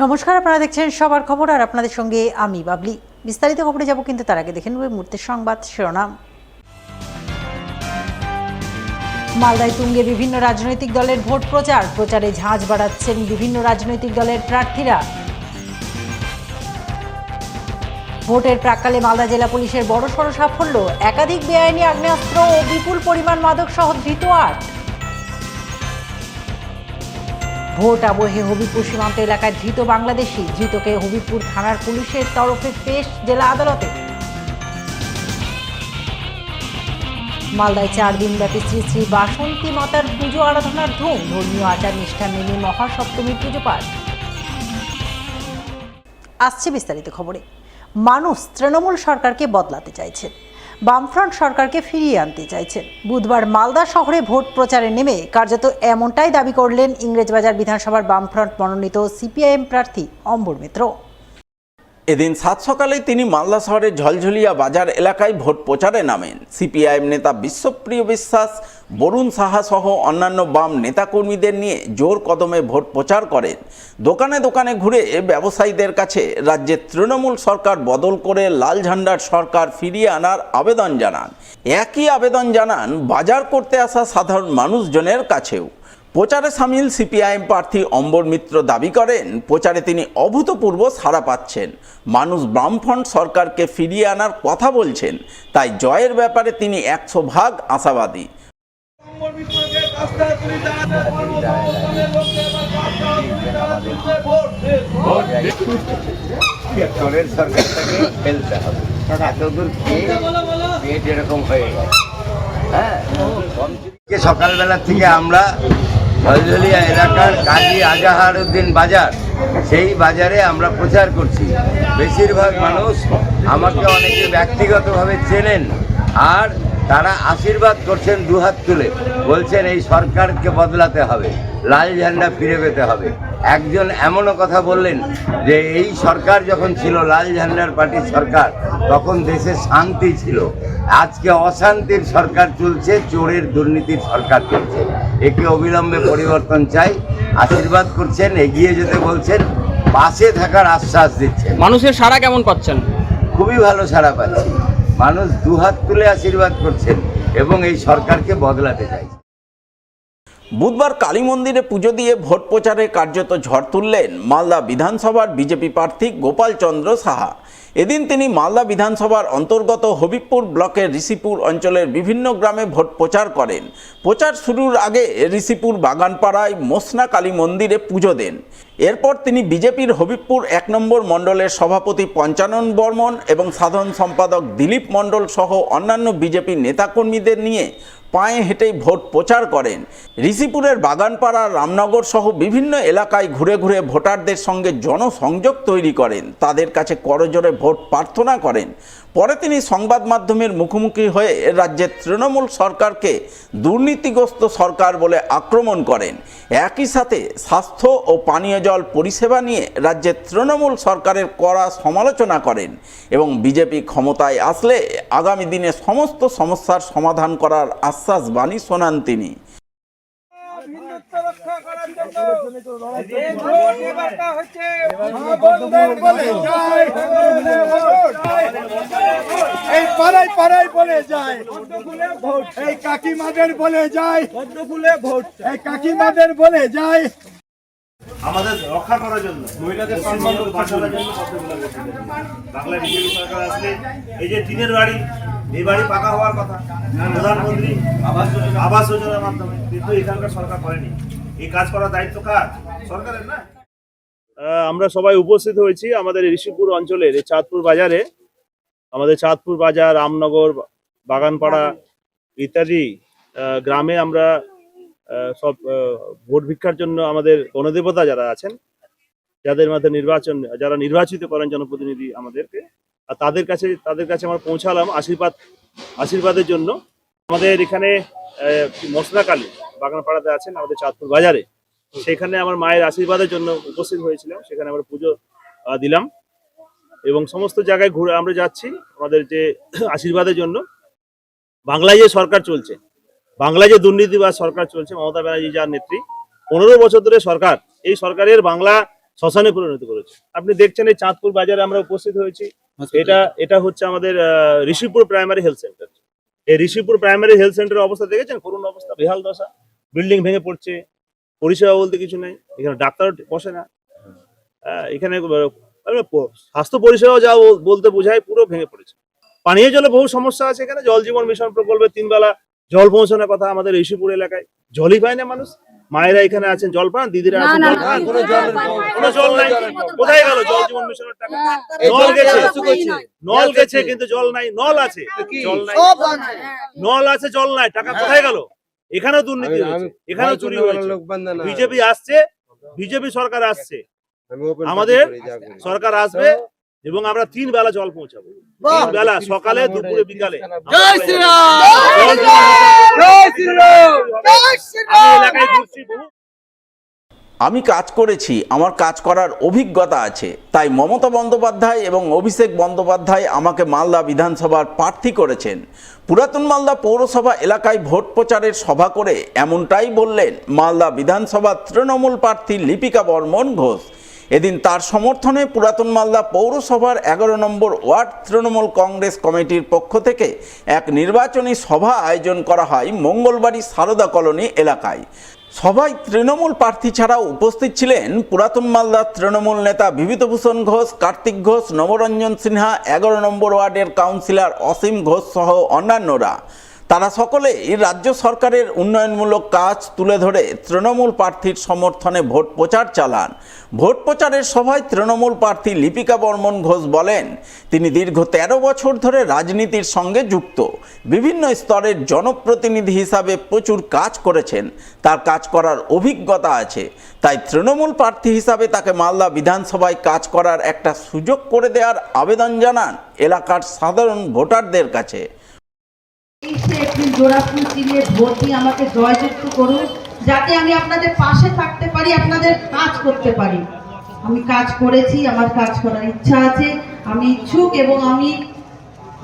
নমস্কার, আপনারা দেখছেন সবার খবর আর আপনাদের সঙ্গে আমি বাবলি। বিস্তারিত খবরে যাব, কিন্তু তার আগে দেখে নেব মুহূর্তের সংবাদ শিরোনাম। মালদায় তুঙ্গে বিভিন্ন রাজনৈতিক দলের ভোট প্রচারে ঝাঁঝ বাড়াচ্ছেন বিভিন্ন রাজনৈতিক দলের প্রার্থীরা। ভোটের প্রাক্কালে মালদা জেলা পুলিশের বড়সড় সাফল্য, একাধিক বেআইনি আগ্নেয়াস্ত্র ও বিপুল পরিমাণ মাদক সহ ধৃত ৮। ভোট আবহে হবিবপুর সীমান্ত এলাকায় ধৃত বাংলাদেশি, ধৃতকে হবিবপুর থানার পুলিশের তরফে পেশ জেলা আদালতে। মালদায় 4 দিনব্যাপী শ্রী শ্রী বাসন্তী মাতার পুজো আরাধনার ধুম, ধর্মীয় আচার নিষ্ঠা মেনে মহাসপ্তমীর পুজো পাঠ। আসছে বিস্তারিত খবরে। মানুষ তৃণমূল সরকারকে বদলাতে চাইছেন, বামফ্রন্ট সরকারকে ফিরিয়ে আনতে চাইছেন। বুধবার মালদা শহরে ভোট প্রচারে নেমে কার্যত এমনটাই দাবি করলেন ইংরেজবাজার বিধানসভার বামফ্রন্ট মনোনীত সিপিআইএম প্রার্থী অম্বর মিত্র। এদিন সাত সকালে তিনি মালদা শহরের ঝলঝলিয়া বাজার এলাকায় ভোট প্রচারে নামেন। সিপিআইএম নেতা বিশ্বপ্রিয় বিশ্বাস, বরুণ সাহা সহ অন্যান্য বাম নেতাকর্মীদের নিয়ে জোর কদমে ভোট প্রচার করেন। দোকানে দোকানে ঘুরে ব্যবসায়ীদের কাছে রাজ্যের তৃণমূল সরকার বদল করে লাল ঝান্ডার সরকার ফিরিয়ে আনার আবেদন জানান। একই আবেদন জানান বাজার করতে আসা সাধারণ মানুষজনের কাছেও। প্রচারে সামিল সিপিআইএম প্রার্থী অম্বর মিত্র দাবি করেন, প্রচারে তিনি অভূতপূর্ব সাড়া পাচ্ছেন। মানুষ বামফ্রন্ট সরকারকে ফিরিয়ে আনার কথা বলছেন, তাই জয়ের ব্যাপারে তিনি 100% আশাবাদী। সরকারটাকে ফেলতে হবে, এতদূর পেট এরকম হয়ে গেছে। সকালবেলা থেকে আমরা ঝলঝলিয়া এলাকার কাজী আজাহার উদ্দিন বাজার, সেই বাজারে আমরা প্রচার করছি। বেশিরভাগ মানুষ আমাকে অনেকে ব্যক্তিগতভাবে চেনেন, আর তারা আশীর্বাদ করছেন দুহাত তুলে, বলছেন এই সরকারকে বদলাতে হবে, লাল ঝান্ডা ফিরে পেতে হবে। একজন এমনও কথা বললেন যে এই সরকার যখন ছিল লাল ঝান্ডার পার্টির সরকার, তখন দেশে শান্তি ছিল। আজকে অশান্তির সরকার চলছে, চোরের দুর্নীতির সরকার চলছে। একে অবিলম্বে পরিবর্তন চাই। আশীর্বাদ করছেন, এগিয়ে যেতে বলছেন, পাশে থাকার আশ্বাস দিচ্ছেন। মানুষের সাড়া কেমন পাচ্ছেন? খুবই ভালো সাড়া পাচ্ছি। মানুষ দুহাত তুলে আশীর্বাদ করছেন এবং এই সরকারকে বদলাতে চাইছে। বুধবার কালী মন্দিরে পুজো দিয়ে ভোট প্রচারে কার্যত ঝড় তুললেন মালদা বিধানসভার বিজেপি প্রার্থী গোপাল চন্দ্র সাহা। এদিন তিনি মালদা বিধানসভার অন্তর্গত হবিবপুর ব্লকের ঋষিপুর অঞ্চলের বিভিন্ন গ্রামে ভোট প্রচার করেন। প্রচার শুরুর আগে ঋষিপুর বাগানপাড়ায় মোসনা কালী মন্দিরে পুজো দেন। এরপর তিনি বিজেপির হবিবপুর 1 নম্বর মণ্ডলের সভাপতি পঞ্চানন বর্মন এবং সাধারণ সম্পাদক দিলীপ মণ্ডল সহ অন্যান্য বিজেপি নেতাকর্মীদের নিয়ে পায়ে হেঁটেই ভোট প্রচার করেন। ঋষিপুরের বাগানপাড়া, রামনগর সহ বিভিন্ন এলাকায় ঘুরে ঘুরে ভোটারদের সঙ্গে জনসংযোগ তৈরি করেন, তাদের কাছে করজোড়ে ভোট প্রার্থনা করেন। পরে তিনি সংবাদ মাধ্যমের মুখোমুখি হয়ে রাজ্যের তৃণমূল সরকারকে দুর্নীতিগ্রস্ত সরকার বলে আক্রমণ করেন। একই সাথে স্বাস্থ্য ও পানীয় জল পরিষেবা নিয়ে রাজ্যের তৃণমূল সরকারের কড়া সমালোচনা করেন এবং বিজেপি ক্ষমতায় আসলে আগামী দিনে সমস্ত সমস্যার সমাধান করার আশ্বাস বাণী শোনান তিনি। এই পাড়ায় পাড়ায় বলে যায়, এই কাকিমাদের বলে যায়, এই কাকিমাদের বলে যায় আমাদের রক্ষা করার জন্য, মহিলাদের সম্মান রক্ষা করার জন্য বাংলা বিজেপি সরকার আসলে এই যে টিনের বাড়ি, এই বাড়ি পাকা হওয়ার কথা, প্রধানমন্ত্রী আবাস যোজনার মাধ্যমে, কিন্তু এখানকার সরকার করেনি। এই কাজ করার দায়িত্ব কার? সরকারের না। আমরা সবাই উপস্থিত হয়েছি আমাদের ঋষিপুর অঞ্চলের এই চাঁদপুর বাজারে। আমাদের চাঁদপুর বাজার, রামনগর, বাগানপাড়া ইত্যাদি গ্রামে আমরা সব ভোট ভিক্ষার জন্য আমাদের গণদেবতা যারা আছেন, যাদের মধ্যে যারা নির্বাচিত করেন জনপ্রতিনিধি আমাদেরকে, আর তাদের কাছে আমরা পৌঁছালাম আশীর্বাদের জন্য। আমাদের এখানে মশলা কালী বাগানপাড়াতে আছেন আমাদের চাঁদপুর বাজারে, সেখানে আমার মায়ের আশীর্বাদের জন্য উপস্থিত হয়েছিলাম। সেখানে আমরা পুজো দিলাম এবং সমস্ত জায়গায় ঘুরে আমরা যাচ্ছি আমাদের যে আশীর্বাদের জন্য। বাংলায় যে সরকার চলছে, বাংলায় যে দুর্নীতিবাজ সরকার চলছে, মমতা ব্যানার্জি যার নেত্রী, 15 বছর ধরে সরকার, এই সরকারের বাংলা শ্মশানে পরিণত করেছে। আপনি দেখছেন এই চাঁদপুর বাজারে আমরা উপস্থিত হয়েছি। এটা হচ্ছে আমাদের ঋষিপুর প্রাইমারি হেলথ সেন্টার। এই ঋষিপুর প্রাইমারি হেলথ সেন্টারের অবস্থা দেখেছেন, করুণ অবস্থা, বেহাল দশা, বিল্ডিং ভেঙে পড়ছে, পরিষেবা বলতে কিছু নেই, এখানে ডাক্তার বসে না, এখানে স্বাস্থ্য পরিষেবা যা বলতে বোঝায় পুরো ভেঙে পড়েছে। পানীয় জলে বহু সমস্যা আছে, এখানে জল জীবন মিশন প্রকল্পে 3 বেলা জল পৌঁছানোর কথা আমাদের ঋষিপুর এলাকায়, জলই পায় না মানুষ। মায়েরা এখানে আছেন জল পান, দিদিরা আছেন জল পান, কোনো জল নাই। কোথায় গেল জল জীবন মিশনের টাকা? নল গেছে কিন্তু জল নাই, নল আছে জল নাই, নল আছে জল নাই, টাকা কোথায় গেল? এখানেও দুর্নীতি হয়েছে, এখানেও চুরি হয়েছে। বিজেপি আসছে, বিজেপি সরকার আসছে, আমাদের সরকার আসবে এবং আমরা 3 বেলা জল পৌঁছাবো, 3 বেলা, সকালে, দুপুরে, বিকালে। আমি কাজ করেছি, আমার কাজ করার অভিজ্ঞতা আছে, তাই মমতা বন্দ্যোপাধ্যায় এবং অভিষেক বন্দ্যোপাধ্যায় আমাকে মালদা বিধানসভার প্রার্থী করেছেন। পুরাতন মালদা পৌরসভা এলাকায় ভোট প্রচারের সভা করে এমনটাই বললেন মালদা বিধানসভার তৃণমূল প্রার্থী লিপিকা বর্মন ঘোষ। এদিন তার সমর্থনে পুরাতন মালদা পৌরসভার 11 নম্বর ওয়ার্ড তৃণমূল কংগ্রেস কমিটির পক্ষ থেকে এক নির্বাচনী সভা আয়োজন করা হয় মঙ্গলবাড়ি সারদা কলোনি এলাকায়। সভায় তৃণমূল প্রার্থী ছাড়াও উপস্থিত ছিলেন পুরাতন মালদা তৃণমূল নেতা বিভূতিভূষণ ঘোষ, কার্তিক ঘোষ, নবরঞ্জন সিনহা, 11 নম্বর ওয়ার্ডের কাউন্সিলর অসীম ঘোষ সহ অন্যান্যরা। তারা সকলেই রাজ্য সরকারের উন্নয়নমূলক কাজ তুলে ধরে তৃণমূল প্রার্থীর সমর্থনে ভোট প্রচার চালান। ভোট প্রচারের সভায় তৃণমূল প্রার্থী লিপিকা বর্মন ঘোষ বলেন, তিনি দীর্ঘ 13 বছর ধরে রাজনীতির সঙ্গে যুক্ত, বিভিন্ন স্তরের জনপ্রতিনিধি হিসাবে প্রচুর কাজ করেছেন, তার কাজ করার অভিজ্ঞতা আছে, তাই তৃণমূল প্রার্থী হিসাবে তাকে মালদা বিধানসভায় কাজ করার একটা সুযোগ করে দেওয়ার আবেদন জানান এলাকার সাধারণ ভোটারদের কাছে। 23 এপ্রিল জোড়া ফুল চিনিয়ে ভোট দিয়ে আমাকে জয়যুক্ত করুন, যাতে আমি আপনাদের পাশে থাকতে পারি, আপনাদের কাজ করতে পারি। আমি কাজ করেছি, আমার কাজ করার ইচ্ছা আছে, আমি ইচ্ছুক এবং আমি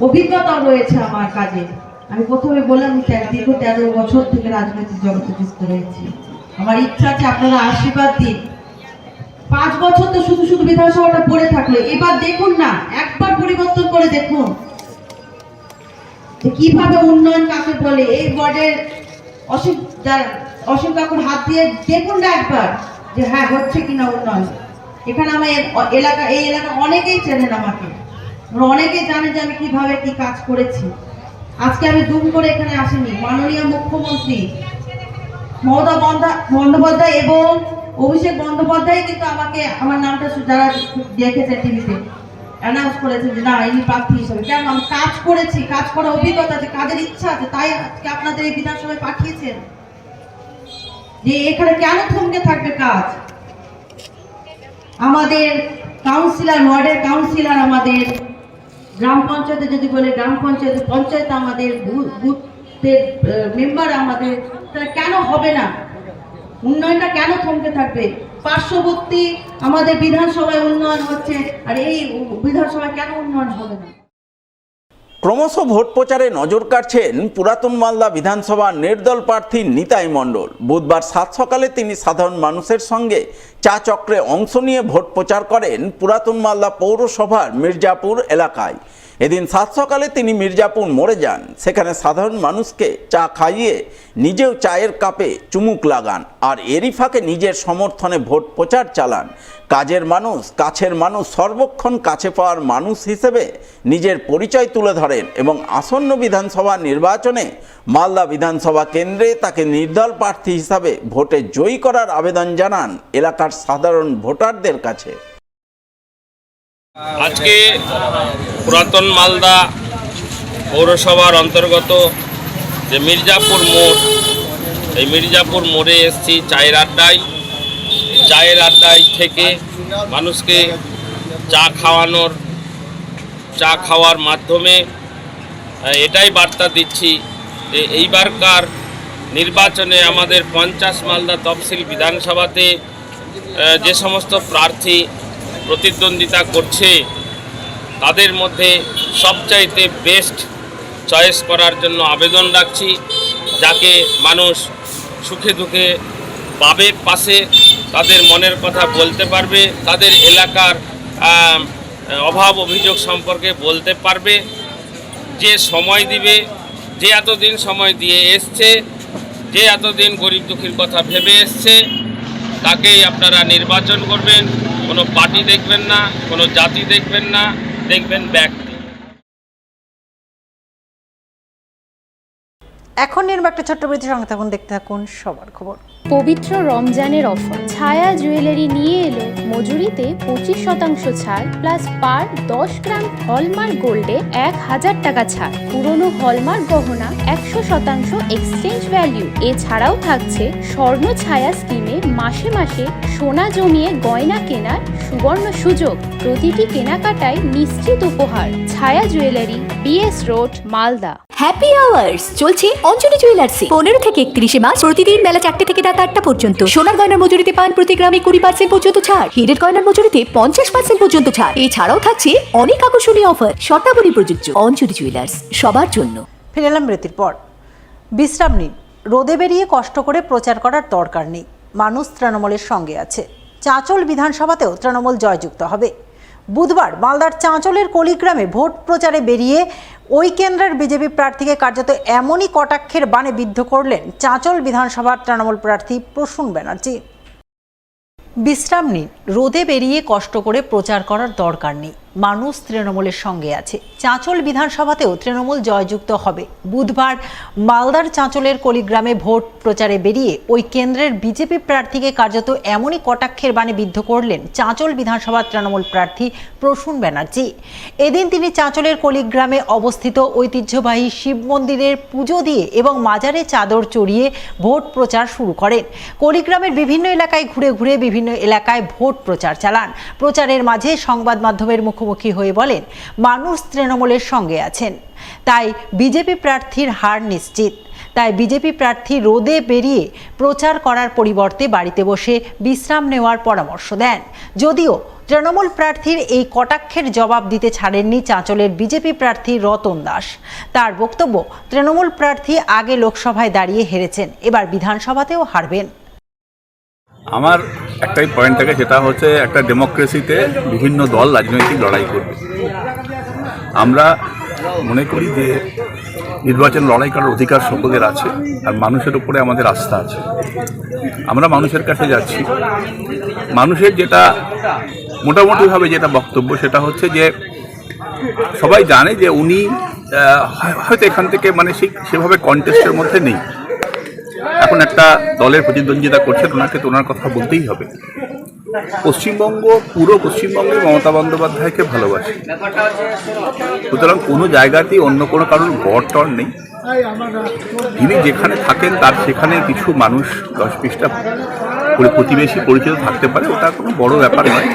অভিজ্ঞতা রয়েছে আমার কাজে। আমি প্রথমে বললাম আমি দীর্ঘ 13 বছর থেকে রাজনৈতিক জগতে যুক্ত রয়েছি। আমার ইচ্ছা আছে আপনারা আশীর্বাদ দিন। 5 বছর তো শুধু শুধু বিধানসভাটা পড়ে থাকলো, এবার দেখুন না, একবার পরিবর্তন করে দেখুন কিভাবে উন্নয়ন কাকে বলে। এই ওয়ার্ডের অসীম কাকুর হাত দিয়ে দেখুন না একবার যে হ্যাঁ হচ্ছে কিনা উন্নয়ন। এখানে আমার এই এলাকা অনেকেই চেনেন আমাকে, অনেকেই জানেন যে আমি কিভাবে কি কাজ করেছি। আজকে আমি দুম করে এখানে আসিনি, মাননীয় মুখ্যমন্ত্রী মমতা বন্দ্যোপাধ্যায় এবং অভিষেক বন্দ্যোপাধ্যায় কিন্তু আমাকে আমার নামটা যারা দেখেছে টিভিতে অ্যানাউন্স করেছেন যে না ইনি প্রার্থী হিসেবে। কেন? আমি কাজ করেছি, কাজ করার অভিজ্ঞতা আছে, কাজের ইচ্ছা আছে, তাই আজকে আপনাদের এই বিধানসভায় পাঠিয়েছেন যে এখানে কেন থমকে থাকবে কাজ। আমাদের কাউন্সিলর, ওয়ার্ডের কাউন্সিলর, আমাদের গ্রাম পঞ্চায়েতে যদি বলে গ্রাম পঞ্চায়েত আমাদের বুথের মেম্বার আমাদের, তারা কেন হবে না? উন্নয়নটা কেন থমকে থাকবে? পার্শ্ববর্তী আমাদের বিধানসভায় উন্নয়ন হচ্ছে, আর এই বিধানসভায় কেন উন্নয়ন হবে না? ক্রমশ ভোট প্রচারে নজর কাটছেন পুরাতন মালদা বিধানসভার নির্দল প্রার্থী নিতাই মণ্ডল। বুধবার 7 সকালে তিনি সাধারণ মানুষের সঙ্গে চা চক্রে অংশ নিয়ে ভোট প্রচার করেন পুরাতন মালদা পৌরসভার মির্জাপুর এলাকায়। এদিন 7 সকালে তিনি মির্জাপুর মোড়ে যান, সেখানে সাধারণ মানুষকে চা খাইয়ে নিজেও চায়ের কাপে চুমুক লাগান, আর এরই ফাঁকে নিজের সমর্থনে ভোট প্রচার চালান। কাজের মানুষ, কাছের মানুষ, সর্বক্ষণ কাছে পাওয়ার মানুষ হিসেবে নিজের পরিচয় তুলে ধরেন এবং আসন্ন বিধানসভা নির্বাচনে মালদা বিধানসভা কেন্দ্রে তাকে নির্দল প্রার্থী হিসাবে ভোটে জয়ী করার আবেদন জানান এলাকার সাধারণ ভোটারদের কাছে। আজকে পুরাতন মালদা পৌরসভার অন্তর্গত যে মির্জাপুর মোড়, এই মির্জাপুর মোড়ে এসেছি চায়ের আড্ডায় থেকে মানুষকে চা খাওয়ার মাধ্যমে এটাই বার্তা দিচ্ছি যে এইবারকার নির্বাচনে আমাদের 50 মালদা তফসিল বিধানসভাতে যে সমস্ত প্রার্থী প্রতিদ্বন্দ্বিতা করছে তাদের মধ্যে সবচাইতে বেস্ট চয়েস করার জন্য আবেদন রাখছি, যাকে মানুষ সুখে দুঃখে পাবে পাশে, তাদের মনের কথা বলতে পারবে, তাদের এলাকার অভাব অভিযোগ সম্পর্কে বলতে পারবে। যে সময় দিবে, যে এতদিন সময় দিয়ে এসছে, যে এতদিন গরিব দুঃখীর কথা ভেবে এসছে, তাকেই আপনারা নির্বাচন করবেন। কোনো পার্টি দেখবেন না, কোনো জাতি দেখবেন না, দেখবেন ব্যক্তি। এখন নির্ম একটা ছোট্ট বিরতি, সঙ্গে থাকুন, দেখতে থাকুন সবার খবর। পবিত্র রমজানের অফার ছায়া জুয়েলারি নিয়ে এলো মজুরিতে 25% ছাড় প্লাস পার 10 গ্রাম হলমার্ক গোল্ডে 1000 টাকা ছাড়, পুরনো হলমার্ক গহনা 100% এক্সচেঞ্জ ভ্যালু। এছাড়াও থাকছে স্বর্ণ ছায়া স্কিমে মাসে মাসে সোনা জমিয়ে গয়না কেনার সুবর্ণ সুযোগ। প্রতিটি কেনাকাটায় নিশ্চিত উপহার। ছায়া jewellery, BS road, Malda. Happy hours চলছে অঞ্জলি জুয়েলার্সে 15 থেকে 31 মার্চ প্রতিদিন বেলা 4টে থেকে রাত 8টা পর্যন্ত। সোনার গয়নার মজুরিতে পান প্রতি গ্রামে 20% পর্যন্ত ছাড়, হীরের গয়নার মজুরিতে 50% পর্যন্ত ছাড়। এছাড়াও থাকছে অনেক আকর্ষণীয় অফার। শর্তাবলী প্রযোজ্য। অঞ্জলি জুয়েলার্স, সবার জন্য। ফিরে এলাম বিরতির পর। বিশ্রাম নিন, রোদে বেরিয়ে কষ্ট করে প্রচার করার দরকার নেই। মানুষ তৃণমূলের সঙ্গে আছে। চাঁচল বিধানসভাতেও তৃণমূল জয়যুক্ত হবে। বুধবার মালদার চাঁচলের কলিগ্রামে ভোট প্রচারে বেরিয়ে ওই কেন্দ্রের বিজেপি প্রার্থীকে কার্যত এমনই কটাক্ষের বাণে বিদ্ধ করলেন চাঁচল বিধানসভার তৃণমূল প্রার্থী প্রসূন ব্যানার্জি। বিশ্রাম নিন, রোদে বেরিয়ে কষ্ট করে প্রচার করার দরকার নেই। মানুষ তৃণমূলের সঙ্গে আছে। চাঁচল বিধানসভাতেও তৃণমূল জয়যুক্ত হবে। বুধবার মালদার চাঁচলের কলিগ্রামে ভোট প্রচারে বেরিয়ে ওই কেন্দ্রের বিজেপি প্রার্থীকে কার্যত এমনই কটাক্ষের বাণে বিদ্ধ করলেন চাঁচল বিধানসভার তৃণমূল প্রার্থী প্রসূন ব্যানার্জি। এদিন তিনি চাঁচলের কলিগ্রামে অবস্থিত ঐতিহ্যবাহী শিব মন্দিরের পুজো দিয়ে এবং মাজারে চাদর চড়িয়ে ভোট প্রচার শুরু করেন। কলিগ্রামের বিভিন্ন এলাকায় ঘুরে ঘুরে বিভিন্ন এলাকায় ভোট প্রচার চালান। প্রচারের মাঝে সংবাদ মাধ্যমের মুখোমুখি হয়ে বলেন, মানুষ তৃণমূলের সঙ্গে আছেন, তাই বিজেপি প্রার্থীর হার নিশ্চিত। তাই বিজেপি প্রার্থী রোদে বেরিয়ে প্রচার করার পরিবর্তে বাড়িতে বসে বিশ্রাম নেওয়ার পরামর্শ দেন। যদিও তৃণমূল প্রার্থীর এই কটাক্ষের জবাব দিতে ছাড়েননি চাঁচলের বিজেপি প্রার্থী রতন দাস। তার বক্তব্য, তৃণমূল প্রার্থী আগে লোকসভায় দাঁড়িয়ে হেরেছেন, এবার বিধানসভাতেও হারবেন। আমার একটাই পয়েন্ট থাকে, সেটা হচ্ছে একটা ডেমোক্রেসিতে বিভিন্ন দল রাজনৈতিক লড়াই করবে। আমরা মনে করি যে নির্বাচন লড়াই করার অধিকার সকলের আছে, আর মানুষের উপরে আমাদের আস্থা আছে। আমরা মানুষের কাছে যাচ্ছি। মানুষের যেটা মোটামুটিভাবে যেটা বক্তব্য, সেটা হচ্ছে যে সবাই জানে যে উনি হয়তো এখান থেকে মানে সেভাবে কন্টেস্টের মধ্যে নেই। এখন একটা দলের প্রতিদ্বন্দ্বিতা করছেন, ওনাকে তো ওনার কথা বলতেই হবে। পশ্চিমবঙ্গ, পুরো পশ্চিমবঙ্গে মমতা বন্দ্যোপাধ্যায়কে ভালোবাসে, সুতরাং কোনো জায়গাতেই অন্য কোনো কারোর গড় টর নেই। তিনি যেখানে থাকেন তার সেখানে কিছু মানুষ 10-20টা প্রতিবেশী পরিচিত থাকতে পারে, ওটা কোনো বড় ব্যাপার নয়।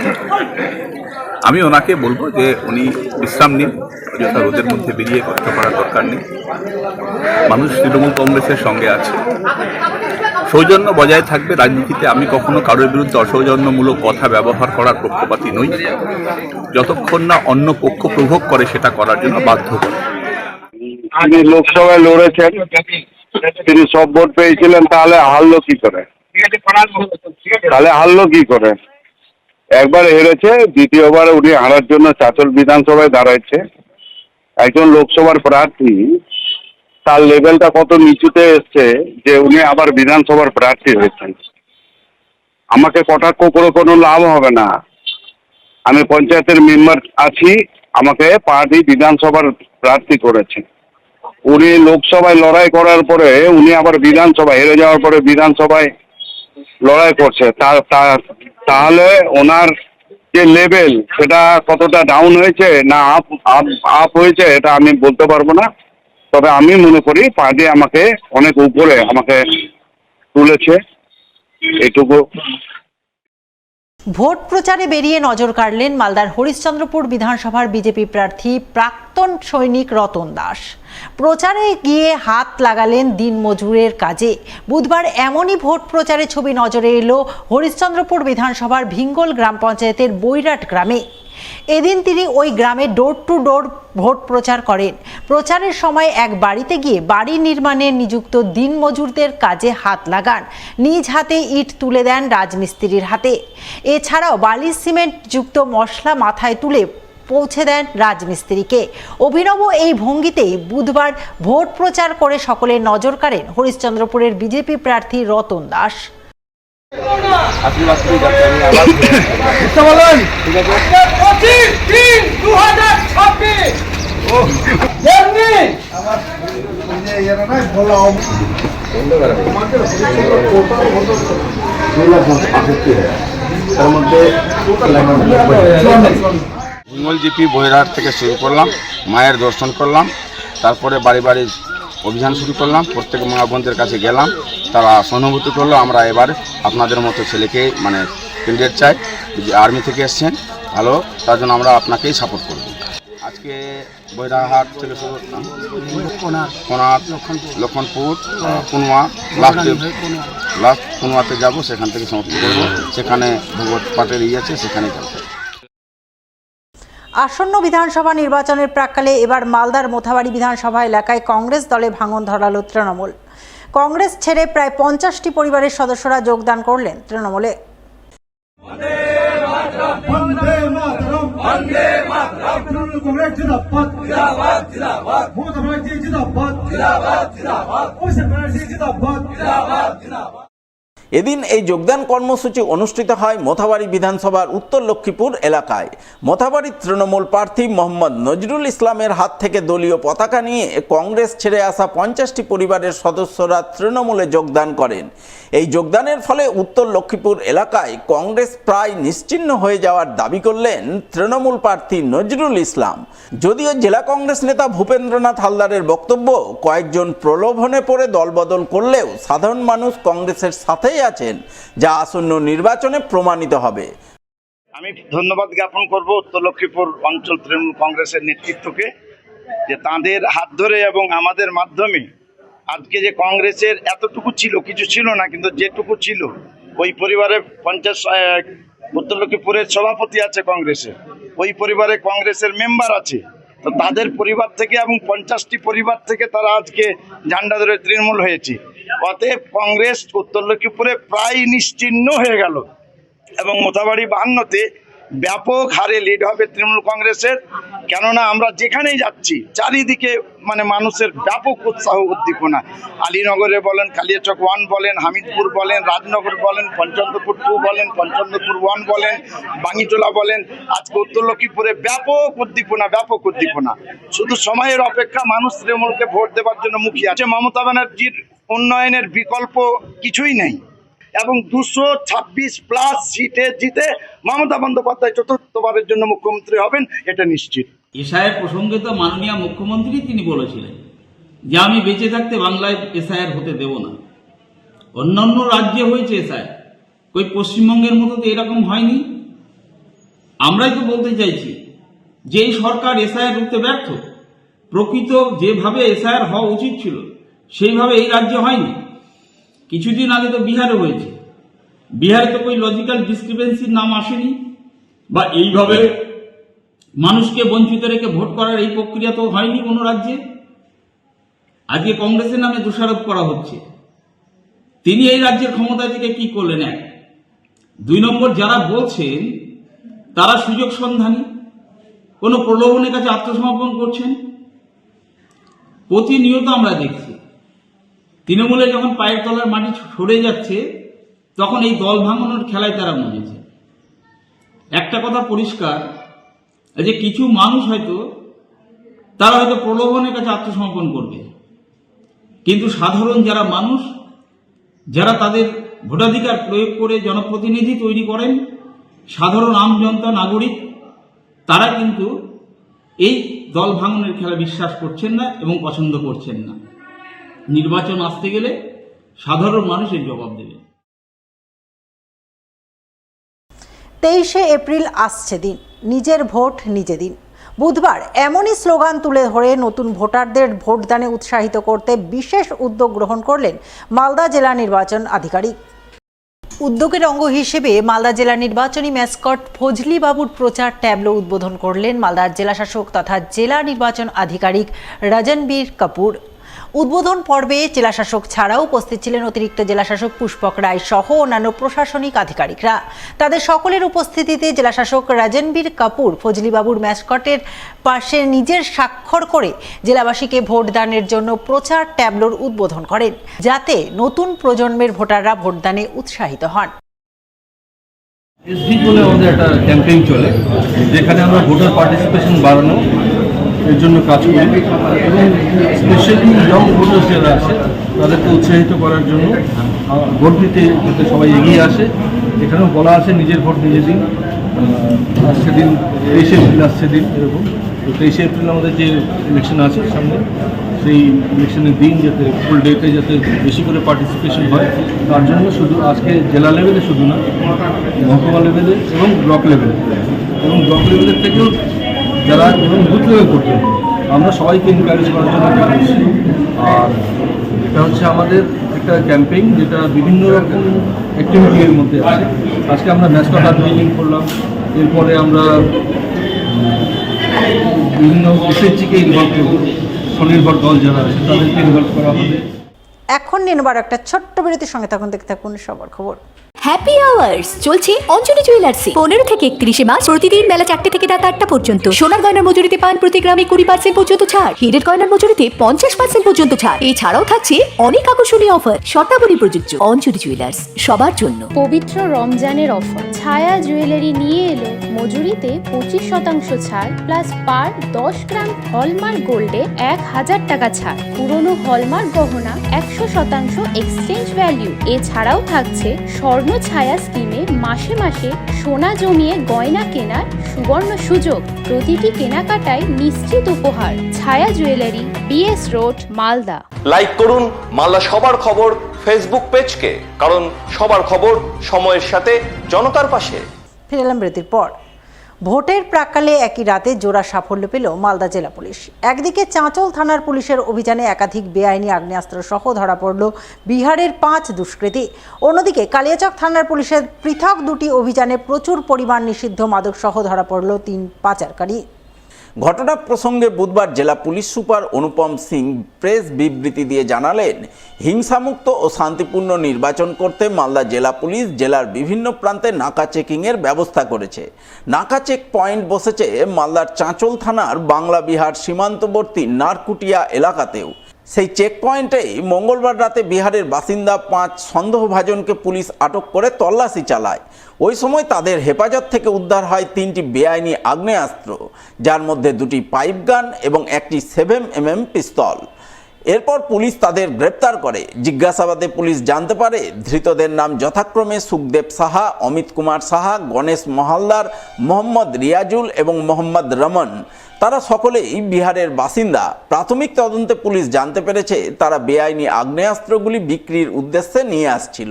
আমি ওনাকে বলবো যে উনি বিশ্রাম নিন, অযথা রোদের মধ্যে বেরিয়ে কষ্ট করার দরকার নেই। মানুষ তৃণমূল কংগ্রেসের সঙ্গে আছে। সৌজন্য বজায় থাকবে রাজনীতিতে। আমি কখনো কারোর বিরুদ্ধে অসৌজন্যমূলক কথা ব্যবহার করার পক্ষপাতী নই, যতক্ষণ না অন্য পক্ষ প্রভোগ করে সেটা করার জন্য বাধ্য করে। তিনি লোকসভায় লড়েছেন, তিনি সব ভোট পেয়েছিলেন, তাহলে হারলো কি করে? একবার হেরেছে, দ্বিতীয়বার উনি হারার জন্য চাঁচল বিধানসভায় দাঁড়াচ্ছে। একজন লোকসভার প্রার্থী, তার লেভেলটা কত নিচুতে এসছে যে উনি আবার বিধানসভার প্রার্থী হয়েছেন। আমাকে কটাক্ষ করে কোনো লাভ হবে না। আমি পঞ্চায়েতের মেম্বার আছি, আমাকে পার্টি বিধানসভার প্রার্থী করেছে। উনি লোকসভায় লড়াই করার পরে উনি আবার বিধানসভায় হেরে যাওয়ার পরে বিধানসভায় লড়াই করছে। তাহলে ওনার যে লেভেল সেটা কতটা ডাউন হয়েছে না আপ হয়েছে এটা আমি বলতে পারবো না। তবে আমি মনে করি পার্টি আমাকে অনেক উপরে আমাকে তুলেছে, এটুকু। ভোট প্রচারে বেরিয়ে নজর কাড়লেন মালদার হরিশ্চন্দ্রপুর বিধানসভার বিজেপি প্রার্থী প্রাক্তন সৈনিক রতন দাস। প্রচারে গিয়ে হাত লাগালেন দিনমজুরের কাজে। বুধবার এমনই ভোট প্রচারে ছবি নজরে এলো হরিশ্চন্দ্রপুর বিধানসভার ভিঙ্গল গ্রাম পঞ্চায়েতের বৈরাট গ্রামে। এদিন তিনি ওই গ্রামে ডোর টু ডোর ভোট প্রচার করেন। প্রচারের সময় এক বাড়িতে গিয়ে বাড়ি নির্মাণে নিযুক্ত দিনমজুরদের কাজে হাত লাগান, নিজ হাতে ইট তুলে দেন রাজমিস্ত্রির হাতে। এছাড়াও বালি সিমেন্ট যুক্ত মশলা মাথায় তুলে পৌঁছে দেন রাজমিস্ত্রিকে। অভিনব এই ভঙ্গিতেই বুধবার ভোট প্রচার করে সকলের নজর কাড়েন হরিশ্চন্দ্রপুরের বিজেপি প্রার্থী রতন দাস। বেঙ্গল জিপি বহিরহাট থেকে শুরু করলাম, মায়ের দর্শন করলাম, তারপরে বাড়ি বাড়ি অভিযান শুরু করলাম, প্রত্যেক মা বোনদের কাছে গেলাম, তারা সহানুভূতি করলো। আমরা এবার আপনাদের মতো ছেলেকে মানে ক্যান্ডিডেট চাই, আর্মি থেকে এসছেন ভালো, তার জন্য আমরা আপনাকেই সাপোর্ট করব। আজকে বহিরহাট থেকে শুরু কোনার, লক্ষণপুর, কুনওয়া, লাস্ট কুনওয়াতে যাব, সেখান থেকে সমাপ্তি করব। সেখানে ভগবত পাটের আছে, সেখানে যাব। আসন্ন বিধানসভা নির্বাচনের প্রাক্কালে এবার মালদার মোথাবাড়ি বিধানসভা এলাকায় কংগ্রেস দলে ভাঙন ধরালো তৃণমূল। কংগ্রেস ছেড়ে প্রায় 50টি পরিবারের সদস্যরা যোগদান করলেন তৃণমূলে। এদিন এই যোগদান কর্মসূচি অনুষ্ঠিত হয় মোথাবাড়ি বিধানসভার উত্তর লক্ষ্মীপুর এলাকায়। মোথাবাড়ির তৃণমূল প্রার্থী মোহাম্মদ নজরুল ইসলামের হাত থেকে দলীয় পতাকা নিয়ে কংগ্রেস ছেড়ে আসা 50টি পরিবারের সদস্যরা তৃণমূলে যোগদান করেন। এই যোগদানের ফলে উত্তর লক্ষ্মীপুর এলাকায় কংগ্রেস প্রায় নিশ্চিহ্ন হয়ে যাওয়ার দাবি করলেন তৃণমূল প্রার্থী নজরুল ইসলাম। যদিও জেলা কংগ্রেস নেতা ভূপেন্দ্রনাথ হালদারের বক্তব্য, কয়েকজন প্রলোভনে পড়ে দলবদল করলেও সাধারণ মানুষ কংগ্রেসের সাথেই আছেন, যা আসন্ন নির্বাচনে প্রমাণিত হবে। আমি ধন্যবাদ জ্ঞাপন করব উত্তর লক্ষ্মীপুর অঞ্চল তৃণমূল কংগ্রেসের নেতৃত্বকে, যে তাদের হাত ধরে এবং আমাদের মাধ্যমে আজকে যে কংগ্রেসের এতটুকু ছিল, কিছু ছিল না, কিন্তু যেটুকু ছিল, ওই পরিবারে উত্তর লক্ষ্মীপুরের সভাপতি আছে কংগ্রেসের, ওই পরিবারে কংগ্রেসের মেম্বার আছে, তো তাদের পরিবার থেকে এবং 50টি পরিবার থেকে তারা আজকে ঝান্ডা ধরে তৃণমূল হয়েছে। অতএব কংগ্রেস উত্তর লক্ষ্মীপুরে প্রায় নিশ্চিহ্ন হয়ে গেল এবং মোথাবাড়ি 52তে ব্যাপক হারে লিড হবে তৃণমূল কংগ্রেসের। কেননা আমরা যেখানেই যাচ্ছি চারিদিকে মানে মানুষের ব্যাপক উৎসাহ উদ্দীপনা। আলীনগরে বলেন, কালিয়াচক 1 বলেন, হামিদপুর বলেন, রাজনগর বলেন, পঞ্চন্দ্রপুর 2 বলেন, পঞ্চন্দ্রপুর 1 বলেন, বাঙ্গিটোলা বলেন, আজকে উত্তর লক্ষ্মীপুরে ব্যাপক উদ্দীপনা। শুধু সময়ের অপেক্ষা, মানুষ তৃণমূলকে ভোট দেওয়ার জন্য মুখিয়ে আছে। মমতা ব্যানার্জির উন্নয়নের বিকল্প কিছুই নেই এবং 226+ সিটে জিতে মমতা বন্দ্যোপাধ্যায় চতুর্থবারের জন্য মুখ্যমন্ত্রী হবেন, এটা নিশ্চিত। এসআইআর প্রসঙ্গে তো মাননীয় মুখ্যমন্ত্রী তিনি বলেছিলেন যে আমি বেঁচে থাকতে বাংলায় এসআইআর হতে দেব না। অন্যান্য রাজ্যে হয়েছে এসআইআর, কই পশ্চিমবঙ্গের মতো তো এরকম হয়নি। আমরাই তো বলতে চাইছি যে এই সরকার এসআইআর রুখতে ব্যর্থ। প্রকৃত যেভাবে এসআইআর হওয়া উচিত ছিল সেইভাবে এই রাজ্যে হয়নি। কিছুদিন আগে তো বিহারে হয়েছে, বিহারে তো કોઈ লজিক্যাল ডিসক্রিপেন্সির নাম আসেনি, বা এইভাবে মানুষকে বঞ্চিত রেখে ভোট করার এই প্রক্রিয়া তো হয়নি কোনো রাজ্যে। আজকে কংগ্রেসের নামে দোষারোপ করা হচ্ছে। তিনি এই রাজ্যের ক্ষমতা থেকে কি করলেন? 1, 2 নম্বর, যারা বলছেন তারা সুযোগ সন্ধানী, কোনো প্রলোভনের কাছে আত্মসমর্পণ করছেন। প্রতিনিয়ত আমরা দেখছি তৃণমূলে যখন পায়ের তলার মাটি সরে যাচ্ছে তখন এই দল ভাঙানোর খেলায় তারা মজেছে। একটা কথা পরিষ্কার, যে কিছু মানুষ তারা হয়তো প্রলোভনের কাছে আত্মসমর্পণ করবে, কিন্তু সাধারণ যারা মানুষ, যারা তাদের ভোটাধিকার প্রয়োগ করে জনপ্রতিনিধি তৈরি করেন, সাধারণ আমজনতা নাগরিক, তারা কিন্তু এই দল ভাঙনের খেলা বিশ্বাস করছেন না এবং পছন্দ করছেন না। নির্বাচন আসতে গেলে সাধারণ মানুষের জবাব দেবে। 23শে এপ্রিল আসছে দিন, নিজের ভোট নিজে দিন। বুধবার এমনই স্লোগান তুলে ধরে নতুন ভোটারদের ভোটদানে উৎসাহিত করতে বিশেষ উদ্যোগ গ্রহণ করলেন মালদা জেলা নির্বাচন আধিকারিক। উদ্যোগের অঙ্গ হিসেবে মালদা জেলা নির্বাচনী ম্যাসকট ফজলি বাবুর প্রচার ট্যাবলো উদ্বোধন করলেন মালদার জেলাশাসক তথা জেলা নির্বাচন আধিকারিক রজনবীর কাপুর। উদ্বোধন পর্বে জেলাশাসক ছাড়াও উপস্থিত ছিলেন অতিরিক্ত জেলাশাসক পুষ্পক রায় সহ অন্যান্য প্রশাসনিক আধিকারিকরা। তাদের সকলের উপস্থিতিতে জেলাশাসক রজনবীর কাপুর ফজলি বাবুর ম্যাসকটের পাশে নিজের স্বাক্ষর করে জেলাবাসীকে ভোটদানের জন্য প্রচার ট্যাবলোর উদ্বোধন করেন, যাতে নতুন প্রজন্মের ভোটাররা ভোটদানে উৎসাহিত হন। এসডি বলে আমাদের একটা ক্যাম্পেইন চলে, যেখানে আমরা ভোটার পার্টিসিপেশন বাড়ানো এর জন্য কাজ করি এবং স্পেশালি ইয়ং ভোটার্স যারা আছে তাদেরকে উৎসাহিত করার জন্য ভোট দিতে যাতে সবাই এগিয়ে আসে। এখানেও বলা আছে নিজের ভোট নিজে দিন, আসছে দিন 23 এপ্রিল আসছে দিন এরকম। তো 23 এপ্রিল আমাদের যে ইলেকশন আছে সামনে, সেই ইলেকশনের দিন যাতে ফুল ডেতে যাতে বেশি করে পার্টিসিপেশন হয়, তার জন্য শুধু আজকে জেলা লেভেলে শুধু না, মহকুমা লেভেলে এবং ব্লক লেভেলে এবং ব্লক লেভেলের থেকেও যারা এবং বুথ লেভেল করতে আমরা সবাইকে এনকারেজ করার জন্য করছি। আর এটা হচ্ছে আমাদের একটা ক্যাম্পেইন যেটা বিভিন্ন রকম অ্যাক্টিভিটির মধ্যে আছে। আজকে আমরা ম্যাসকট আনভেইলিং করলাম, এরপরে আমরা বিভিন্ন এসএইচজিকে ইনভলভ করব, স্বনির্ভর দল যারা আছে তাদেরকে ইনভলভ করা হবে। এখন নিয়ে নেবার একটা ছোট্ট বিরতির সঙ্গে তখন দেখতে থাকুন সবার খবর। হ্যাপি আওয়ার্স চলছে অঞ্জলি জুয়েলার্সে 15 থেকে 31 মার্চ প্রতিদিন বেলা 4টে থেকে রাত 8টা পর্যন্ত। সোনার গয়নার মজুরিতে পান প্রতি গ্রামে 20% পর্যন্ত ছাড়। হীরের গয়নার মজুরিতে 50% পর্যন্ত ছাড়। এছাড়াও থাকছে অনেক আকর্ষণীয় অফার। শর্তাবলী প্রযোজ্য। অঞ্জলি জুয়েলার্স, সবার জন্য। পবিত্র রমজানের অফার ছায়া জুয়েলারি নিয়ে এলো মজুরিতে 25% ছাড় প্লাস পার 10 গ্রাম হলমার্ক গোল্ডে 1000 টাকা ছাড়। পুরনো হলমার্ক গহনা 100% এক্সচেঞ্জ ভ্যালু। এছাড়াও থাকছে স্বর্ণ ছায়া স্কিমে মাসে মাসে সোনা জমিয়ে গয়না কেনার সুবর্ণ সুযোগ। প্রতিটি কেনাকাটায় নিশ্চিত উপহার। ছায়া jewellery, BS road, Malda. Like করুন মালদা সবার খবর ফেসবুক পেজকে, কারণ সবার খবর সময়ের সাথে জনতার পাশে। ফিরে এলাম বিরতির পর। ভোটের প্রাক্কালে একই রাতে জোড়া সাফল্য পেল মালদা জেলা পুলিশ। একদিকে চাঁচল থানার পুলিশের অভিযানে একাধিক বেআইনি আগ্নেয়াস্ত্র সহ ধরা পড়ল বিহারের 5 দুষ্কৃতী। অন্যদিকে কালিয়াচক থানার পুলিশের পৃথক 2টি অভিযানে প্রচুর পরিমাণ নিষিদ্ধ মাদক সহ ধরা পড়ল 3 পাচারকারী। ঘটনা প্রসঙ্গে বুধবার জেলা পুলিশ সুপার অনুপম সিং প্রেস বিবৃতি দিয়ে জানালেন, হিংসামুক্ত ও শান্তিপূর্ণ নির্বাচন করতে মালদা জেলা পুলিশ জেলার বিভিন্ন প্রান্তে নাকা চেকিংয়ের ব্যবস্থা করেছে। নাকা চেক পয়েন্ট বসেছে মালদার চাঁচল থানার বাংলা বিহার সীমান্তবর্তী নারকুটিয়া এলাকাতেও। সেই চেক পয়েন্টেই মঙ্গলবার রাতে বিহারের বাসিন্দা 5 সন্দেহভাজনকে পুলিশ আটক করে তল্লাশি চালায়। ওই সময় তাদের হেফাজত থেকে উদ্ধার হয় 3টি বেআইনি আগ্নেয়াস্ত্র, যার মধ্যে 2টি পাইপ গান এবং একটি 7mm পিস্তল। এরপর পুলিশ তাদের গ্রেপ্তার করে। জিজ্ঞাসাবাদে পুলিশ জানতে পারে ধৃতদের নাম যথাক্রমে সুখদেব সাহা, অমিত কুমার সাহা, গণেশ মহালদার, মোহাম্মদ রিয়াজুল এবং মোহাম্মদ রমন। তারা সকলেই বিহারের বাসিন্দা। প্রাথমিক তদন্তে পুলিশ জানতে পেরেছে তারা বেআইনি আগ্নেয়াস্ত্রগুলি বিক্রির উদ্দেশ্যে নিয়ে আসছিল।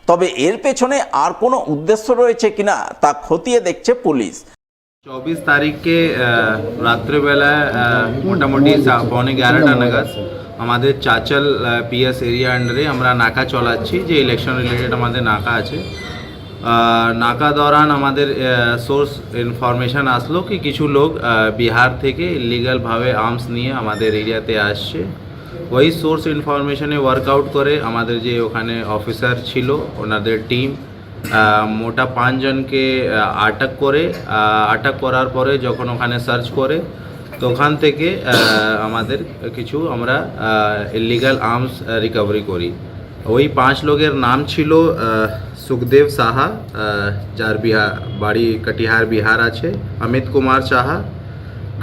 তবে এর পেছনে আর কোনো উদ্দেশ্য রয়েছে কিনা তা খতিয়ে দেখছে পুলিশ। 24 তারিখ के রাত্রেবেলায় মোটামুটি 11:15 নাগাদ আমাদের চাচল পিএস এরিয়া আন্ডারে আমরা নাকা চালাচ্ছি, যে ইলেকশন রিলেটেড আমাদের নাকা আছে। নাকা দৌরান আমাদের সোর্স ইনফরমেশন আসলো কি কিছু লোক বিহার থেকে ইলিগালভাবে আর্মস নিয়ে আমাদের এরিয়াতে আসছে। ওই সোর্স ইনফরমেশনে ওয়ার্কআউট করে আমাদের যে ওখানে অফিসার ছিল ওনাদের টিম মোটা 5 জনকে আটক করার পরে যখন ওখানে সার্চ করে তো ওখান থেকে আমাদের কিছু আমরা ইলিগাল আর্মস রিকভারি করি। ওই 5 লোকের নাম ছিল সুখদেব সাহা, যার বাড়ি কটিহার বিহার আছে, অমিত কুমার সাহা,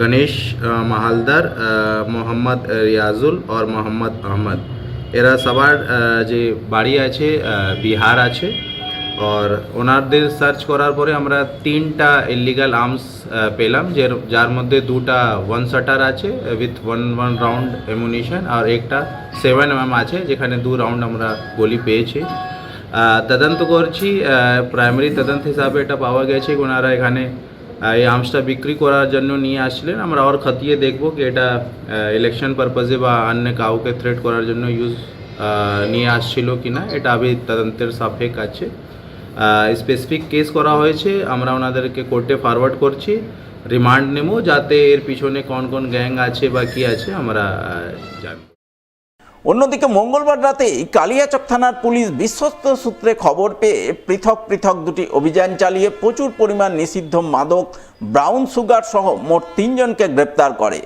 গণেশ মহালদার, মোহাম্মদ রিয়াজুল আর মোহাম্মদ আহমদ। এরা সবার যে বাড়ি আছে বিহার আছে। আর ওনাদের সার্চ করার পরে আমরা 3টা ইলিগাল আর্মস পেলাম, যার মধ্যে 2টা 1 শাটার আছে উইথ 1 রাউন্ড অ্যামুনিশন আর একটা 7mm আছে, যেখানে 2 রাউন্ড আমরা গুলি পেয়েছি। তদন্ত করছি, প্রাইমারি তদন্ত হিসাবে এটা পাওয়া গেছে ওনারা এখানে এই আর্মসটা বিক্রি করার জন্য নিয়ে আসছিলেন। আমরা আর খতিয়ে দেখবো কি এটা ইলেকশন পারপাসে বা অন্য কাউকে থ্রেট করার জন্য নিয়ে আসছিল কিনা, এটা আমি তদন্তের সাপেক্ষ আছে। স্পেসিফিক কেস করা হয়েছে, আমরা ওনাদেরকে কোর্টে ফরওয়ার্ড করছি, রিমান্ড নেব, যাতে এর পিছনে কোন কোন গ্যাং আছে বা কি আছে আমরা জানি। অন্যদিকে মঙ্গলবার রাতে কালিয়াচক থানার পুলিশ বিশ্বস্ত সূত্রে খবর পেয়ে পৃথক পৃথক দুটি অভিযান চালিয়ে প্রচুর পরিমাণ নিষিদ্ধ মাদক ব্রাউন সুগার সহ মোট 3 জনকে গ্রেপ্তার করে।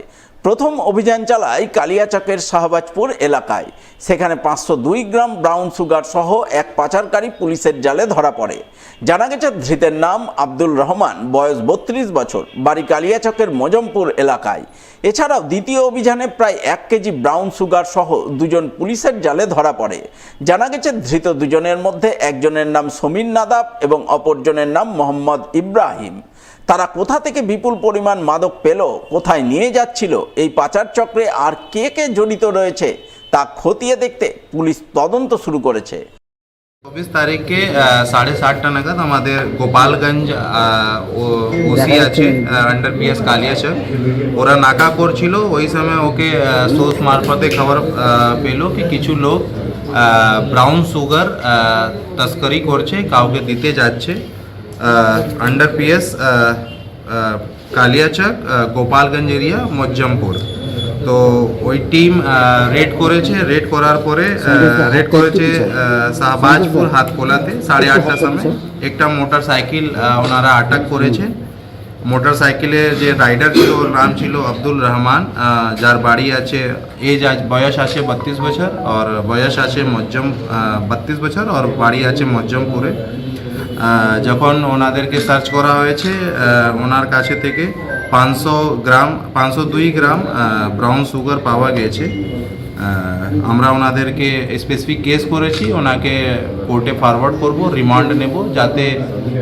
প্রথম অভিযান চালায় কালিয়াচকের শাহবাজপুর এলাকায়। সেখানে 502 গ্রাম ব্রাউন সুগার সহ এক পাচারকারী পুলিশের জালে ধরা পড়ে। জানা গেছে ধৃতের নাম আব্দুল রহমান, বয়স 32 বছর, বাড়ি কালিয়াচকের মজমপুর এলাকায়। এছাড়াও দ্বিতীয় অভিযানে প্রায় 1 কেজি ব্রাউন সুগার সহ 2 জন পুলিশের জালে ধরা পড়ে। জানা গেছে ধৃত 2 জনের মধ্যে একজনের নাম সমীর নাদাব এবং অপরজনের নাম মোহাম্মদ ইব্রাহিম। তারা কোথা থেকে বিপুল পরিমাণ মাদক পেল, কোথায় নিয়ে যাচ্ছিল, এই পাচার চক্রে আর কে কে জড়িত রয়েছে তা খতিয়ে দেখতে পুলিশ তদন্ত শুরু করেছে। 24 তারিখে 7:30টা নাগাদ আমাদের গোপালগঞ্জ ওসি আছে আন্ডার পিএস কালিয়াচক, ওরা নাকা করছিল। ওই সময় ওকে সোর্স মারফতে খবর পেল কি কিছু লোক ব্রাউন সুগার তস্করি করছে, কাউকে দিতে যাচ্ছে। Under PS Kaliachak, Gopalganj area, Mozampur. তো ওই টিম রেড করেছে। রেড করার পরে রেড করেছে শাহবাজপুর হাতকোলাতে 8:30টার সময় একটা মোটর সাইকেল ওনারা আটক করেছে। মোটর সাইকেলের যে রাইডার ছিল ওর নাম ছিল আব্দুল রহমান, যার বাড়ি আছে বয়স আছে 32 বছর আর বয়স আছে 32 বছর আর বাড়ি আছে মজ্জমপুরে। যখন ওনাদেরকে সার্চ করা হয়েছে ওনার কাছে থেকে 502 গ্রাম ব্রাউন সুগার পাওয়া গেছে। আমরা ওনাদেরকে স্পেসিফিক কেস করেছি, ওনাকে কোর্টে ফরওয়ার্ড করব, রিমান্ড নেব, যাতে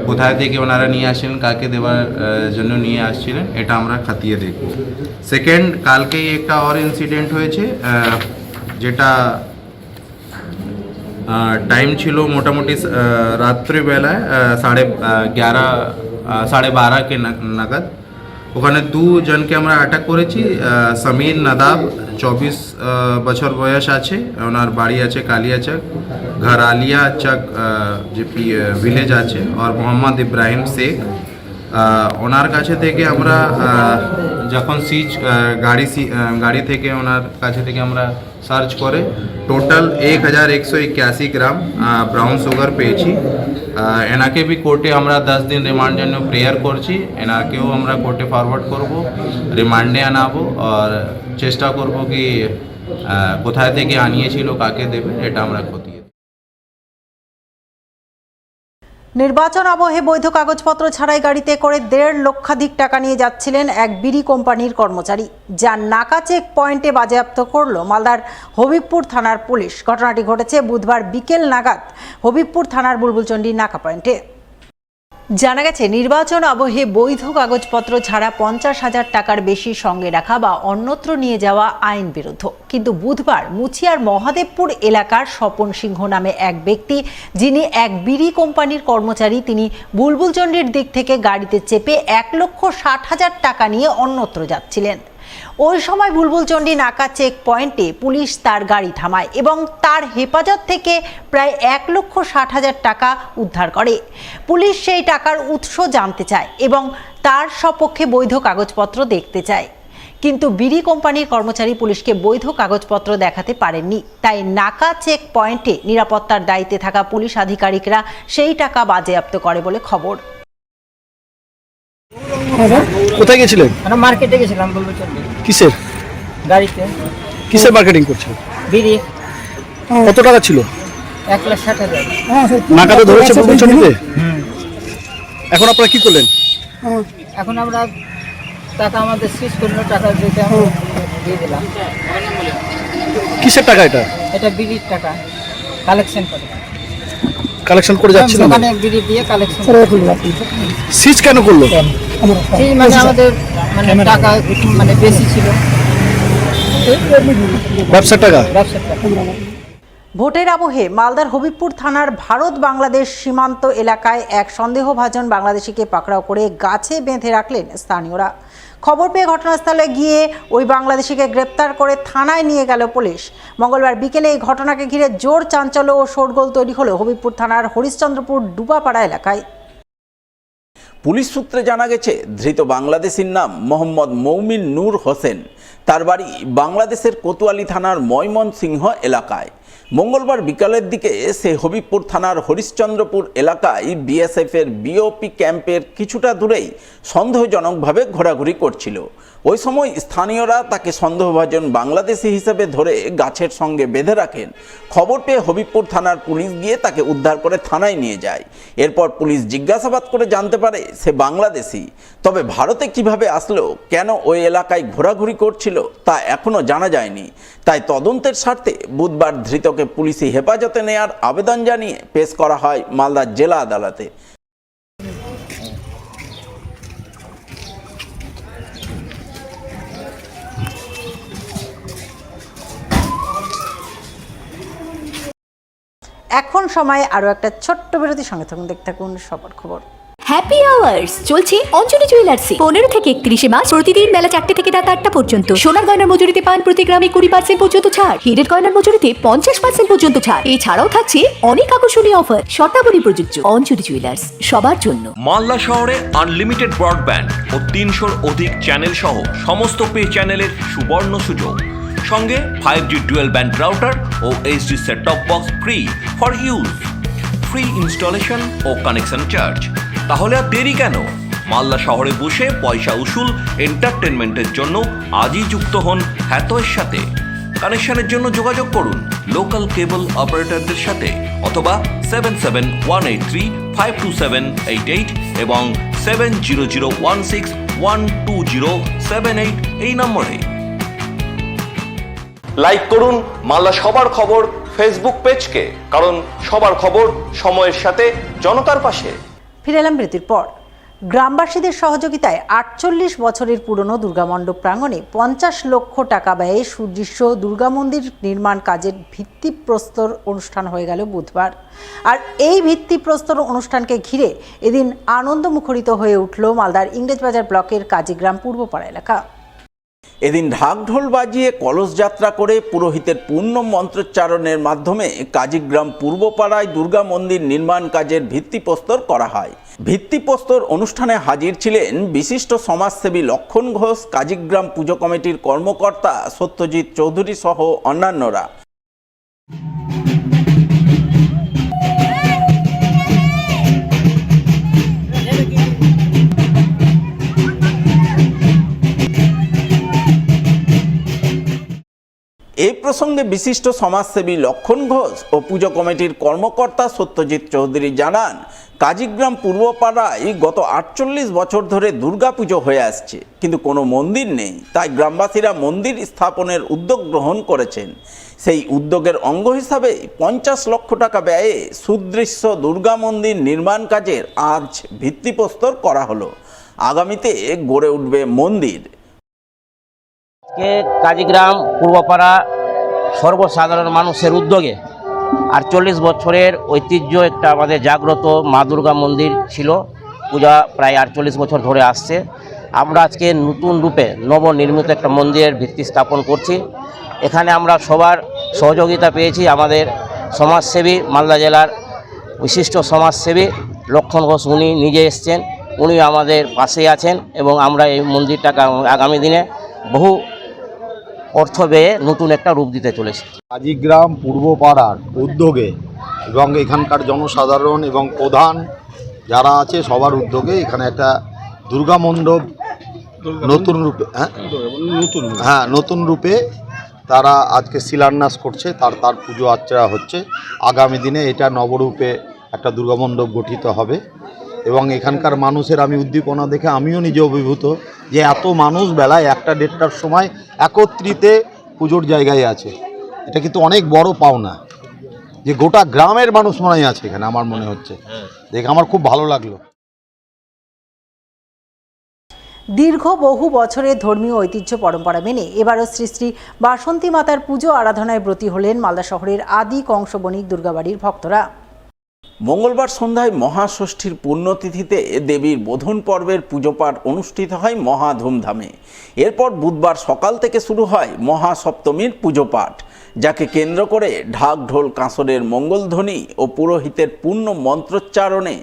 কোথায় থেকে ওনারা নিয়ে আসছিলেন, কাকে দেওয়ার জন্য নিয়ে আসছিলেন, এটা আমরা খতিয়ে দেখব। সেকেন্ড, কালকেই একটা আর ইনসিডেন্ট হয়েছে, যেটা টাইম ছিল মোটামুটি রাত্রিবেলায় 11:30 के নাগাদ। ওখানে 2 জনকে আমরা আটক করেছি। সমীর নাদাব 24 বছর বয়স আছে, ওনার বাড়ি আছে কালিয়াচক, ঘরালিয়া চক যে ভিলেজ আছে। আর মোহাম্মদ ইব্রাহিম শেখ, ওনার কাছে থেকে আমরা যখন গাড়ি থেকে ওনার কাছে থেকে আমরা সার্চ করে টোটাল 1181 গ্রাম ব্রাউন সুগার পেয়েছি। এনাকে भी কোর্টে আমরা 10 দিন রিমান্ড জন্য প্রেয়ার করছি। এনাকেও আমরা কোর্টে ফরওয়ার্ড করব, রিমান্ডে আনাবো আর চেষ্টা করব কি কোথায় থেকে আনিয়েছিল, কাকে দেবে, এটা আমরা খতিয়ে। নির্বাচন আবহে বৈধ কাগজপত্র ছাড়াই গাড়িতে করে 1.5 লক্ষাধিক টাকা নিয়ে যাচ্ছিলেন এক বিড়ি কোম্পানির কর্মচারী, যার নাকা চেক পয়েন্টে বাজেয়াপ্ত করল মালদার হবিবপুর থানার পুলিশ। ঘটনাটি ঘটেছে বুধবার বিকেল নাগাদ হবিবপুর থানার বুলবুলচন্ডী নাকা পয়েন্টে। জানা গেছে নির্বাচন আবহে বৈধ কাগজপত্র ছাড়া 50,000 টাকার বেশি সঙ্গে রাখা বা অন্যত্র নিয়ে যাওয়া আইন বিরুদ্ধ। কিন্তু বুধবার মুচিয়ার মহাদেবপুর এলাকার স্বপন সিংহ নামে এক ব্যক্তি, যিনি এক বিড়ি কোম্পানির কর্মচারী, তিনি বুলবুলচন্ডীর দিক থেকে গাড়িতে চেপে 1,60,000 টাকা নিয়ে অন্যত্র যাচ্ছিলেন। ওই সময় বুলবুলচন্ডী নাকা চেক পয়েন্টে পুলিশ তার গাড়ি থামায় এবং তার হেফাজত থেকে প্রায় 1,60,000 টাকা উদ্ধার করে। পুলিশ সেই টাকার উৎস জানতে চায় এবং তার সপক্ষে বৈধ কাগজপত্র দেখতে চায়, কিন্তু বিড়ি কোম্পানির কর্মচারী পুলিশকে বৈধ কাগজপত্র দেখাতে পারেননি। তাই নাকা চেক পয়েন্টে নিরাপত্তার দায়িত্বে থাকা পুলিশ আধিকারিকরা সেই টাকা বাজেয়াপ্ত করে বলে খবর। কোথায় গেছিলেন? আমরা মার্কেটে গেছিলাম বুলবুলচন্ডী। কিসের গাড়িতে। কিসের মার্কেটিং করছেন? বিড়ি। কত টাকা ছিল? 1,60,000। নাকাতে ধরেছে বুলবুলচন্ডীতে। এখন আপনারা কি করলেন? এখন আমরা টাকা আমাদের সিজ করলো, টাকা দিতে আমরা দিয়ে দিলাম। কিসের টাকা এটা? এটা বিড়ির টাকা কালেকশন করে। কালেকশন করে যাচ্ছিল মানে বিড়ি দিয়ে কালেকশন। সিজ কেন করলো? এই মানে আমাদের মানে টাকা মানে বেশি ছিল, ব্যবসার টাকা। ভোটের আবহে মালদার হবিবপুর থানার ভারত বাংলাদেশ সীমান্ত এলাকায় এক সন্দেহভাজন বাংলাদেশিকে পাকড়াও করে গাছে বেঁধে রাখলেন স্থানীয়রা। খবর পেয়ে ঘটনাস্থলে গিয়ে ওই বাংলাদেশিকে গ্রেপ্তার করে থানায় নিয়ে গেল পুলিশ। মঙ্গলবার বিকেলে এই ঘটনাকে ঘিরে জোর চাঞ্চল্য ও শোরগোল তৈরি হলো হবিবপুর থানার হরিশ্চন্দ্রপুর ডুবাপাড়া এলাকায়। পুলিশ সূত্রে জানা গেছে, ধৃত বাংলাদেশির নাম মোহাম্মদ মৌমিন নূর হোসেন। তার বাড়ি বাংলাদেশের কোতোয়ালি থানার ময়মনসিংহ এলাকায়। মঙ্গলবার বিকালের দিকে সে হবিবপুর থানার হরিশ্চন্দ্রপুর এলাকায় বিএসএফের বিওপি ক্যাম্পের কিছুটা দূরেই সন্দেহজনকভাবে ঘোরাঘুরি করছিল। ওই সময় স্থানীয়রা তাকে সন্দেহভাজন বাংলাদেশি হিসেবে ধরে গাছের সঙ্গে বেঁধে রাখেন। খবর পেয়ে হবিবপুর থানার পুলিশ গিয়ে তাকে উদ্ধার করে থানায় নিয়ে যায়। এরপর পুলিশ জিজ্ঞাসাবাদ করে জানতে পারে সে বাংলাদেশি। তবে ভারতে কিভাবে আসলো, কেন ওই এলাকায় ঘোরাঘুরি করছিল তা এখনও জানা যায়নি। তাই তদন্তের স্বার্থে বুধবার ধৃতকে পুলিশি হেফাজতে নেয়ার আবেদন জানিয়ে পেশ করা হয় মালদা জেলা আদালতে। এখন সময় আরও একটা ছোট্ট বিরতির সঙ্গে থাকুন, দেখতে থাকুন সবার খবর। হ্যাপি আওয়ার্স চলছে অঞ্জলি জুয়েলার্সে। 15 থেকে 31 মার্চ প্রতিদিন বেলা 4টে থেকে রাত 8টা পর্যন্ত। সোনার গয়নার মজুরিতে পান প্রতি গ্রামে 20% পর্যন্ত ছাড়। হীরের গয়নার মজুরিতে 50% পর্যন্ত ছাড়। এছাড়াও থাকছে অনেক আকর্ষণীয় অফার। শর্তাবলী প্রযোজ্য। অঞ্জলি জুয়েলার্স, সবার জন্য। মালদা শহরে আনলিমিটেড ব্রডব্যান্ড ও 300-র অধিক চ্যানেল সহ সমস্ত পে চ্যানেলের সুবর্ণ সুযোগ। সঙ্গে 5G ডুয়েল ব্যান্ড রাউটার ও HD set top box free for use. Free installation ও কানেকশন চার্জ। তাহলে আর দেরি কেন? মালদা শহরে বসে পয়সা উসুল এন্টারটেনমেন্টের জন্য আজই যুক্ত হন হ্যাথওয়ের সাথে। কানেকশনের জন্য যোগাযোগ করুন লোকাল কেবল অপারেটরদের সাথে অথবা 7718352788 এবং 7001612078 এই নম্বরে। লাইক করুন মালদা সবার খবর ফেসবুক পেজকে, কারণ সবার খবর সময়ের সাথে জনতার পাশে। ফিরে এলাম বিরতির পর। গ্রামবাসীদের সহযোগিতায় 48 বছরের পুরনো দুর্গামণ্ডপ প্রাঙ্গণে 50 লক্ষ টাকা ব্যয়ে সুদৃশ্য দুর্গা মন্দির নির্মাণ কাজের ভিত্তিপ্রস্তর অনুষ্ঠান হয়ে গেল বুধবার। আর এই ভিত্তিপ্রস্তর অনুষ্ঠানকে ঘিরে এদিন আনন্দমুখরিত হয়ে উঠল মালদার ইংরেজবাজার ব্লকের কাজীগ্রাম পূর্বপাড়া এলাকা। এদিন ঢাকঢোল বাজিয়ে কলস যাত্রা করে পুরোহিতের পূর্ণ মন্ত্রোচ্চারণের মাধ্যমে কাজীগ্রাম পূর্বপাড়ায় দুর্গা মন্দির নির্মাণ কাজের ভিত্তিপ্রস্তর করা হয়। ভিত্তিপ্রস্তর অনুষ্ঠানে হাজির ছিলেন বিশিষ্ট সমাজসেবী লক্ষণ ঘোষ, কাজীগ্রাম পুজো কমিটির কর্মকর্তা সত্যজিৎ চৌধুরী সহ অন্যান্যরা। এই প্রসঙ্গে বিশিষ্ট সমাজসেবী লক্ষণ ঘোষ ও পুজো কমিটির কর্মকর্তা সত্যজিৎ চৌধুরী জানান, কাজীগ্রাম পূর্বপাড়ায় গত 48 বছর ধরে দুর্গাপুজো হয়ে আসছে, কিন্তু কোনো মন্দির নেই। তাই গ্রামবাসীরা মন্দির স্থাপনের উদ্যোগ গ্রহণ করেছেন। সেই উদ্যোগের অঙ্গ হিসাবে 50 লক্ষ টাকা ব্যয়ে সুদৃশ্য দুর্গা মন্দির নির্মাণ কাজের আজ ভিত্তিপ্রস্তর করা হলো। আগামীতে গড়ে উঠবে মন্দির। কাজীগ্রাম পূর্বপাড়া সর্বসাধারণ মানুষের উদ্যোগে 48 বছরের ঐতিহ্য একটা আমাদের জাগ্রত মা দুর্গা মন্দির ছিল। পূজা প্রায় 48 বছর ধরে আসছে। আমরা আজকে নতুন রূপে নবনির্মিত একটা মন্দিরের ভিত্তি স্থাপন করছি। এখানে আমরা সবার সহযোগিতা পেয়েছি। আমাদের সমাজসেবী, মালদা জেলার বিশিষ্ট সমাজসেবী লক্ষণ ঘোষ, উনি নিজে এসছেন, উনি আমাদের পাশেই আছেন এবং আমরা এই মন্দিরটাকে আগামী দিনে বহু অর্থ ব্যয়ে নতুন একটা রূপ দিতে চলেছে। কাজীগ্রাম পূর্বপাড়ার উদ্যোগে এবং এখানকার জনসাধারণ এবং প্রধান যারা আছে সবার উদ্যোগে এখানে একটা দুর্গা মণ্ডপ নতুন রূপে নতুন রূপে তারা আজকে শিলান্যাস করছে। তার পুজো আর্চা হচ্ছে। আগামী দিনে এটা নবরূপে একটা দুর্গা মণ্ডপ গঠিত হবে এবং এখানকার মানুষের আমি উদ্দীপনা দেখে আমিও নিজে অভিভূত যে এত মানুষ বেলায় 1টা-1.5টার সময় একত্রিতে পুজোর জায়গায় আছে। এটা কিন্তু অনেক বড় পাওনা যে গোটা গ্রামের মানুষ মনে হয় আছে এখানে। আমার মনে হচ্ছে দেখে আমার খুব ভালো লাগলো। দীর্ঘ বহু বছরের ধর্মীয় ঐতিহ্য পরম্পরা মেনে এবারও শ্রী শ্রী বাসন্তী মাতার পুজো আরাধনায় ব্রতী হলেন মালদা শহরের আদি কংসবণিক দুর্গাবাড়ির ভক্তরা। মঙ্গলবার সন্ধ্যায় মহাষষ্ঠীর পুণ্যতিথিতে দেবীর বোধন পর্বের পুজোপাঠ অনুষ্ঠিত হয় মহা ধুমধামে। এরপর বুধবার সকাল থেকে শুরু হয় মহাসপ্তমীর পুজোপাঠ, যাকে কেন্দ্র করে ঢাক ঢোল কাঁসরের মঙ্গলধ্বনি ও পুরোহিতের পূর্ণ মন্ত্রোচ্চারণে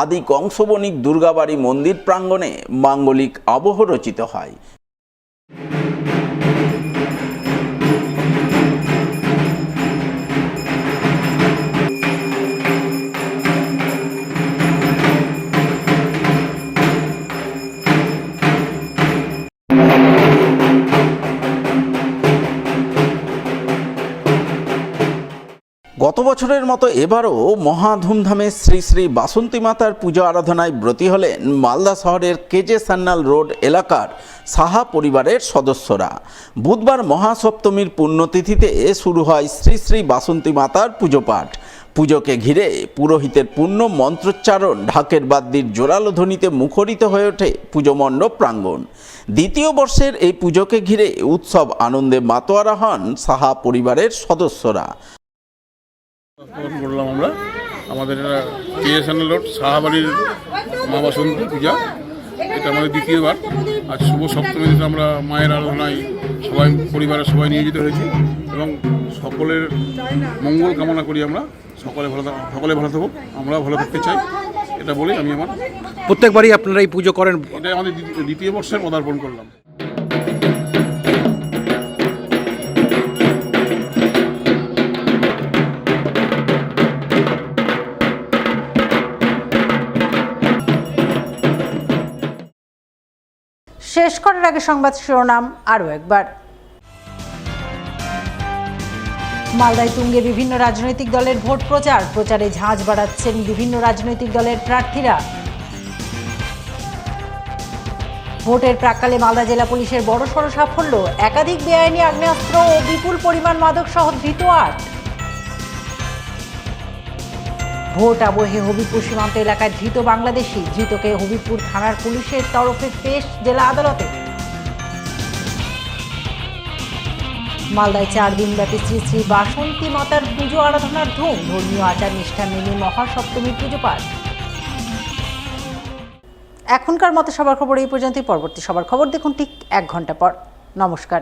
আদি কংসবণিক দুর্গাবাড়ি মন্দির প্রাঙ্গণে মাঙ্গলিক আবহ রচিত হয়। গত বছরের মতো এবারও মহা ধুমধামে শ্রী শ্রী বাসন্তী মাতার পুজো আরাধনায় ব্রতী হলেন মালদা শহরের কেজে সান্যাল রোড এলাকার সাহা পরিবারের সদস্যরা। বুধবার মহাসপ্তমীর পুণ্যতিথিতে শুরু হয় শ্রী শ্রী বাসন্তী মাতার পুজোপাঠ। পুজোকে ঘিরে পুরোহিতের পূর্ণ মন্ত্রোচ্চারণ, ঢাকের বাদ্যির জোরালো ধ্বনিতে মুখরিত হয়ে ওঠে পুজো মণ্ডপ প্রাঙ্গণ। দ্বিতীয় বর্ষের এই পুজোকে ঘিরে উৎসব আনন্দে মাতোয়ারা হন সাহা পরিবারের সদস্যরা। বললাম আমরা আমাদের কেএসএন রোড সাহাবাড়ির মা বাসন্তী পূজা, এটা আমাদের দ্বিতীয়বার। আজ শুভ সপ্তমী দিনে আমরা মায়ের আরাধনায় সবাই পরিবারের সবাই নিয়োজিত হয়েছি এবং সকলের মঙ্গল কামনা করি। আমরা সকলে ভালো থাকুক, আমরাও ভালো থাকতে চাই, এটা বলেই আমি আমার প্রত্যেকবারই আপনারা এই পুজো করেন? এটাই আমাদের দ্বিতীয় বর্ষের পদার্পণ করলাম। শেষ করার আগে সংবাদ শিরোনাম আরও একবার। মালদায় তুঙ্গে বিভিন্ন রাজনৈতিক দলের ভোট প্রচারে ঝাঁঝ বাড়াচ্ছেন বিভিন্ন রাজনৈতিক দলের প্রার্থীরা। ভোটের প্রাক্কালে মালদা জেলা পুলিশের বড়সড় সাফল্য, একাধিক বেআইনি আগ্নেয়াস্ত্র ও বিপুল পরিমাণ মাদক সহ ধৃত ৮। ভোট আবহে হবিপুর সীমান্ত এলাকায় ধৃত বাংলাদেশি, ধৃতকে হবিপুর থানার পুলিশের তরফে পেশ জেলা আদালতে। মালদায় 4 দিনব্যাপী শ্রী শ্রী বাসন্তী মাতার পুজো আরাধনার ধুম, ধর্মীয় আচার নিষ্ঠা মেনে মহাসপ্তমীর পুজো পাঠ। এখনকার মতো সবার খবর এই পর্যন্তই। পরবর্তী সবার খবর দেখুন ঠিক 1 ঘন্টা পর। নমস্কার।